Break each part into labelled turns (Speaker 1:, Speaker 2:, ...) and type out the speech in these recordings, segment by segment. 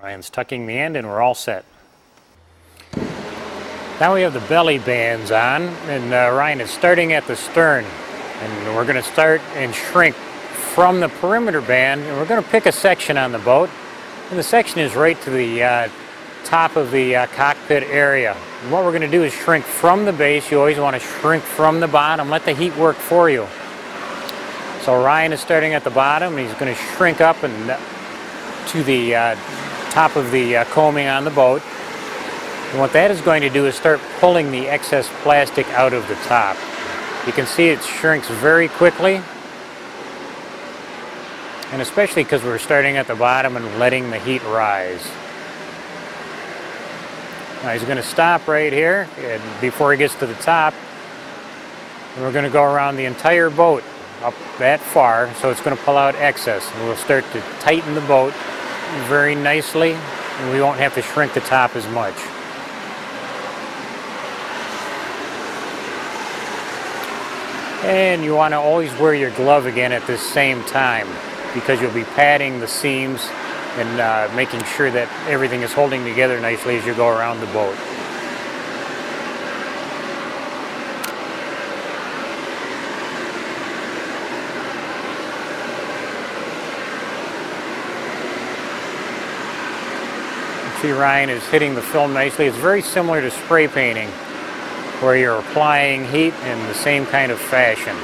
Speaker 1: Ryan's tucking the end and we're all set. Now we have the belly bands on, and Ryan is starting at the stern. And we're going to start and shrink from the perimeter band, and we're going to pick a section on the boat. And the section is right to the top of the cockpit area. And what we're going to do is shrink from the base. You always want to shrink from the bottom. Let the heat work for you. So Ryan is starting at the bottom, and he's going to shrink up and to the top of the combing on the boat. And what that is going to do is start pulling the excess plastic out of the top. You can see it shrinks very quickly, and especially because we're starting at the bottom and letting the heat rise. Now he's going to stop right here and before he gets to the top, and we're going to go around the entire boat up that far, so it's going to pull out excess, and we'll start to tighten the boat very nicely, and we won't have to shrink the top as much. And you want to always wear your glove again at this same time, because you'll be padding the seams and making sure that everything is holding together nicely as you go around the boat. See, Ryan is hitting the film nicely. It's very similar to spray painting, where you're applying heat in the same kind of fashion.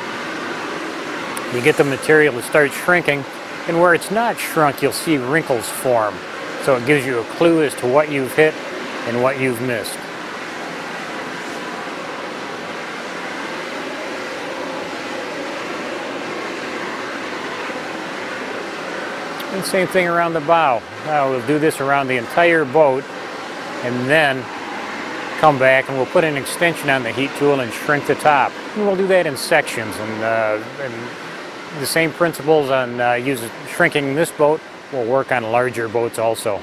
Speaker 1: You get the material to start shrinking, and where it's not shrunk, you'll see wrinkles form. So it gives you a clue as to what you've hit and what you've missed. And same thing around the bow. Now we'll do this around the entire boat, and then come back and we'll put an extension on the heat tool and shrink the top. And we'll do that in sections, and the same principles on shrinking this boat will work on larger boats also.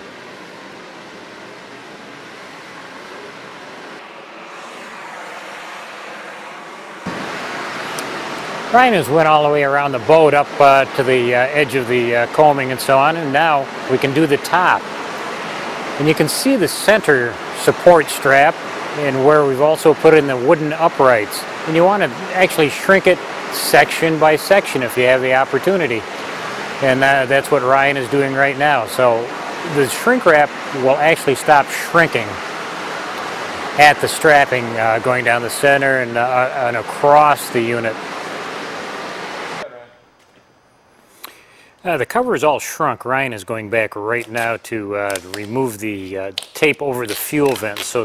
Speaker 1: Ryan has went all the way around the boat up to the edge of the combing and so on, and now we can do the top. And you can see the center support strap, and where we've also put in the wooden uprights. And you want to actually shrink it section by section if you have the opportunity. And that's what Ryan is doing right now. So the shrink wrap will actually stop shrinking at the strapping going down the center and across the unit. The cover is all shrunk. Ryan is going back right now to remove the tape over the fuel vent so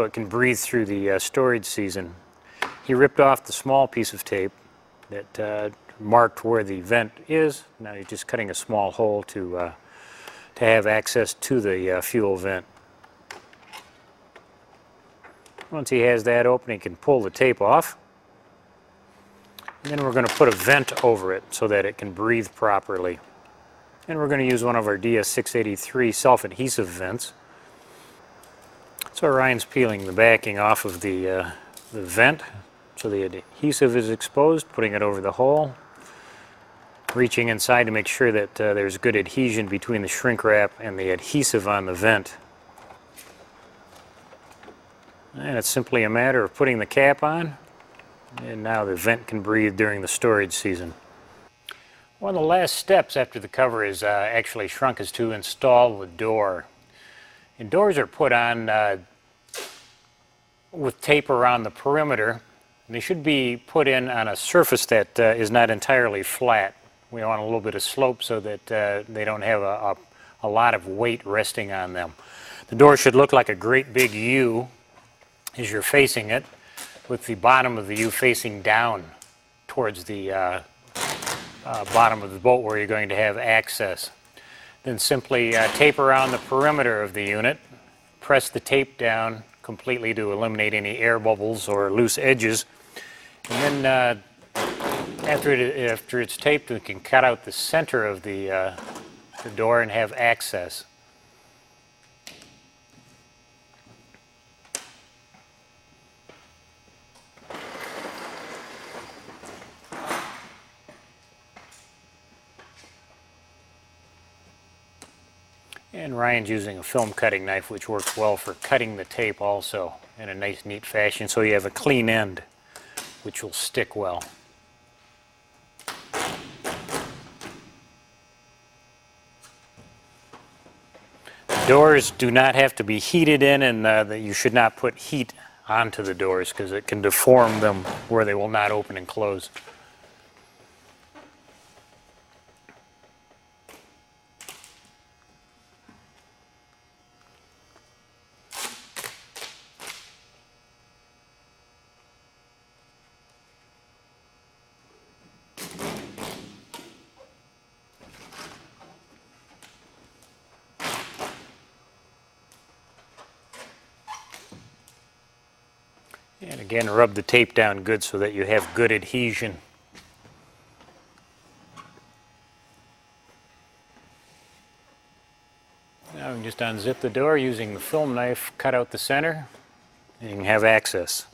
Speaker 1: it can breathe through the storage season. He ripped off the small piece of tape that marked where the vent is. Now he's just cutting a small hole to have access to the fuel vent. Once he has that open, he can pull the tape off. And then we're going to put a vent over it so that it can breathe properly. And we're going to use one of our DS683 self-adhesive vents. So Ryan's peeling the backing off of the vent so the adhesive is exposed, putting it over the hole, reaching inside to make sure that there's good adhesion between the shrink wrap and the adhesive on the vent. And it's simply a matter of putting the cap on, and now the vent can breathe during the storage season. One of the last steps after the cover is actually shrunk is to install the door. And doors are put on with tape around the perimeter. They should be put in on a surface that is not entirely flat. We want a little bit of slope so that they don't have a lot of weight resting on them. The door should look like a great big U as you're facing it, with the bottom of the U facing down towards the bottom of the boat where you're going to have access. Then simply tape around the perimeter of the unit, press the tape down completely to eliminate any air bubbles or loose edges, and then after it's taped, we can cut out the center of the door and have access. And Ryan's using a film cutting knife, which works well for cutting the tape also in a nice neat fashion, so you have a clean end which will stick well. The doors do not have to be heated in, and you should not put heat onto the doors because it can deform them where they will not open and close. And again, rub the tape down good so that you have good adhesion. Now we can just unzip the door using the film knife, cut out the center, and you can have access.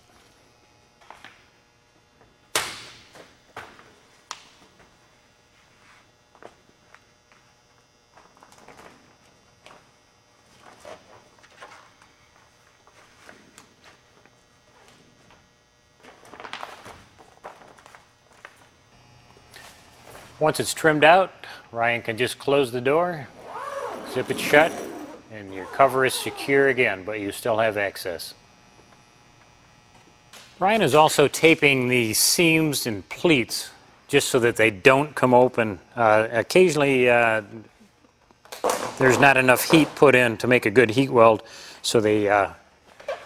Speaker 1: Once it's trimmed out, Ryan can just close the door, zip it shut, and your cover is secure again, but you still have access. Ryan is also taping the seams and pleats just so that they don't come open. Occasionally there's not enough heat put in to make a good heat weld, so they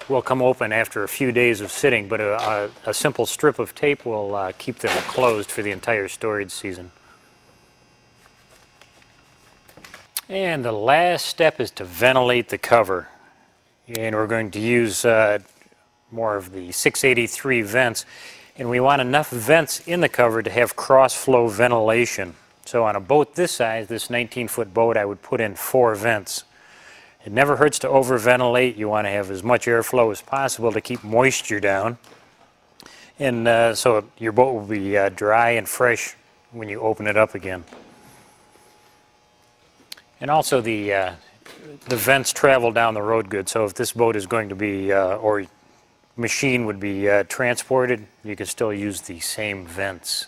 Speaker 1: will come open after a few days of sitting, but a simple strip of tape will keep them closed for the entire storage season. And the last step is to ventilate the cover. And we're going to use more of the 683 vents. And we want enough vents in the cover to have cross-flow ventilation. So on a boat this size, this 19-foot boat, I would put in 4 vents. It never hurts to over-ventilate. You want to have as much airflow as possible to keep moisture down. And so your boat will be dry and fresh when you open it up again. And also the vents travel down the road good, so if this boat is going to be, or machine would be transported, you can still use the same vents.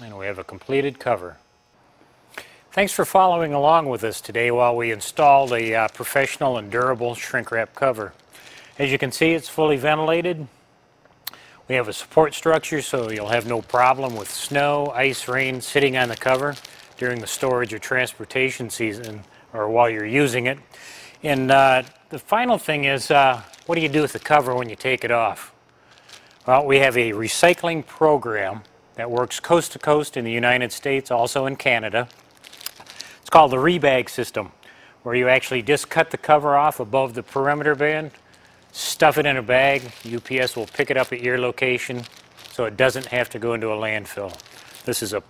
Speaker 1: And we have a completed cover. Thanks for following along with us today while we installed a professional and durable shrink wrap cover. As you can see, it's fully ventilated. We have a support structure so you'll have no problem with snow, ice, rain sitting on the cover during the storage or transportation season or while you're using it. And the final thing is, what do you do with the cover when you take it off? Well, we have a recycling program that works coast to coast in the United States, also in Canada. It's called the rebag system, where you actually just cut the cover off above the perimeter band, stuff it in a bag. UPS will pick it up at your location so it doesn't have to go into a landfill. This is a